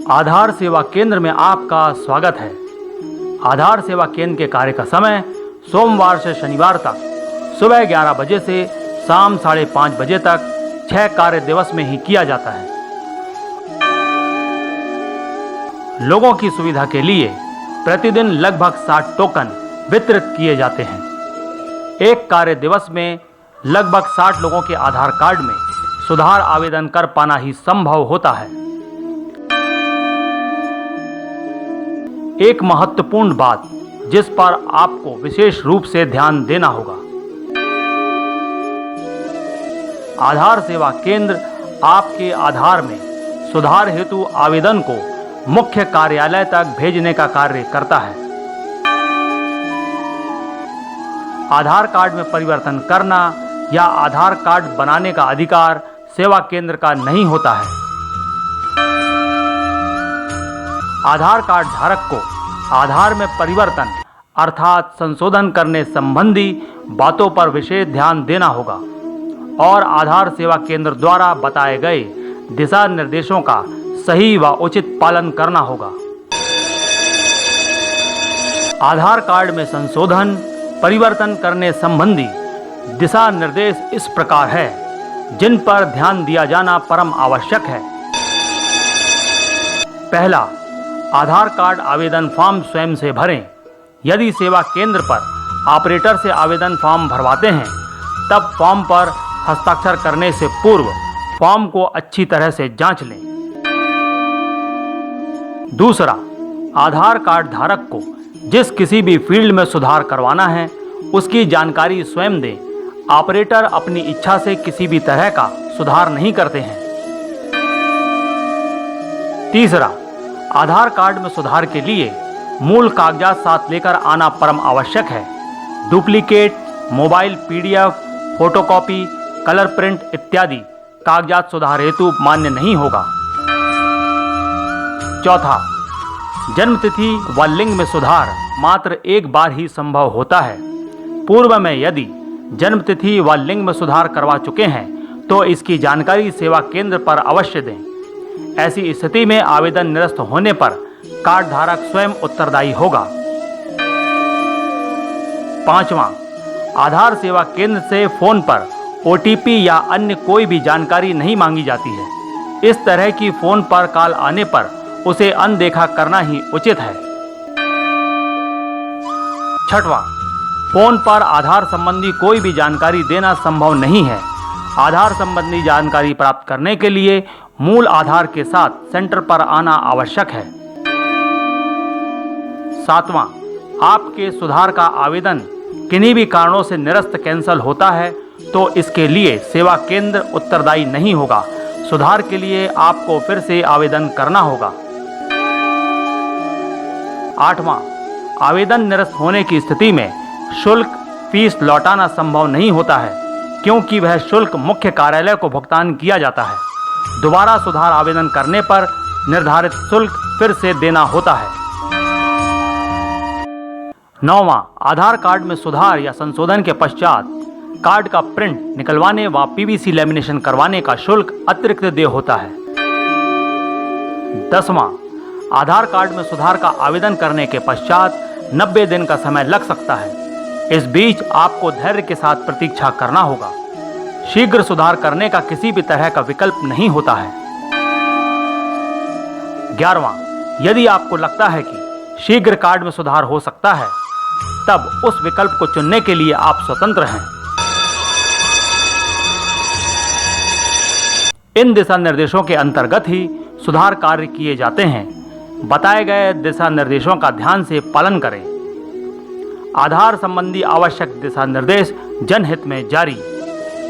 आधार सेवा केंद्र में आपका स्वागत है। आधार सेवा केंद्र के कार्य का समय सोमवार से शनिवार तक सुबह 11 बजे से शाम 5:30 बजे तक 6 कार्य दिवस में ही किया जाता है। लोगों की सुविधा के लिए प्रतिदिन लगभग 60 टोकन वितरित किए जाते हैं। एक कार्य दिवस में लगभग 60 लोगों के आधार कार्ड में सुधार आवेदन कर पाना ही संभव होता है। एक महत्वपूर्ण बात जिस पर आपको विशेष रूप से ध्यान देना होगा, आधार सेवा केंद्र आपके आधार में सुधार हेतु आवेदन को मुख्य कार्यालय तक भेजने का कार्य करता है। आधार कार्ड में परिवर्तन करना या आधार कार्ड बनाने का अधिकार सेवा केंद्र का नहीं होता है। आधार कार्ड धारक को आधार में परिवर्तन अर्थात संशोधन करने संबंधी बातों पर विशेष ध्यान देना होगा और आधार सेवा केंद्र द्वारा बताए गए दिशा निर्देशों का सही व उचित पालन करना होगा। आधार कार्ड में संशोधन परिवर्तन करने संबंधी दिशा निर्देश इस प्रकार है, जिन पर ध्यान दिया जाना परम आवश्यक है। पहला, आधार कार्ड आवेदन फॉर्म स्वयं से भरें। यदि सेवा केंद्र पर ऑपरेटर से आवेदन फॉर्म भरवाते हैं, तब फॉर्म पर हस्ताक्षर करने से पूर्व फॉर्म को अच्छी तरह से जांच लें। दूसरा, आधार कार्ड धारक को जिस किसी भी फील्ड में सुधार करवाना है, उसकी जानकारी स्वयं दें। ऑपरेटर अपनी इच्छा से किसी भी तरह का सुधार नहीं करते हैं। तीसरा, आधार कार्ड में सुधार के लिए मूल कागजात साथ लेकर आना परम आवश्यक है। Duplicate, mobile PDF, photocopy, colour print इत्यादि कागजात सुधार हेतु मान्य नहीं होगा। चौथा, जन्मतिथि व लिंग में सुधार मात्र एक बार ही संभव होता है। पूर्व में यदि जन्मतिथि व लिंग में सुधार करवा चुके हैं तो इसकी जानकारी सेवा केंद्र पर अवश्य दें। ऐसी स्थिति में आवेदन निरस्त होने पर कार्ड धारक स्वयं उत्तरदायी होगा। पांचवां, आधार सेवा केंद्र से फोन पर OTP या अन्य कोई भी जानकारी नहीं मांगी जाती है। इस तरह की फोन पर कॉल आने पर उसे अनदेखा करना ही उचित है। छठवां, फोन पर आधार संबंधी कोई भी जानकारी देना संभव नहीं है। आधार संबंधी जानकारी प्राप्त करने के लिए मूल आधार के साथ सेंटर पर आना आवश्यक है। सातवां, आपके सुधार का आवेदन किन्हीं भी कारणों से निरस्त कैंसिल होता है तो इसके लिए सेवा केंद्र उत्तरदायी नहीं होगा। सुधार के लिए आपको फिर से आवेदन करना होगा। आठवां, आवेदन निरस्त होने की स्थिति में शुल्क फीस लौटाना संभव नहीं होता है, क्योंकि वह शुल्क मुख्य कार्यालय को भुगतान किया जाता है। दोबारा सुधार आवेदन करने पर निर्धारित शुल्क फिर से देना होता है। नौवां, आधार कार्ड में सुधार या संशोधन के पश्चात कार्ड का प्रिंट निकलवाने व PVC लैमिनेशन करवाने का शुल्क अतिरिक्त देय होता है। 10वां, आधार कार्ड में सुधार का आवेदन करने के पश्चात 90 दिन का समय लग सकता है। इस बीच आपको धैर्य के साथ प्रतीक्षा करना होगा। शीघ्र सुधार करने का किसी भी तरह का विकल्प नहीं होता है। 11वां, यदि आपको लगता है कि शीघ्र कार्ड में सुधार हो सकता है, तब उस विकल्प को चुनने के लिए आप स्वतंत्र हैं। इन दिशा निर्देशों के अंतर्गत ही सुधार कार्य किए जाते हैं। बताए गए दिशा निर्देशों का ध्यान से पालन करें। आधार संबंधी आवश्यक दिशा निर्देश जनहित में जारी।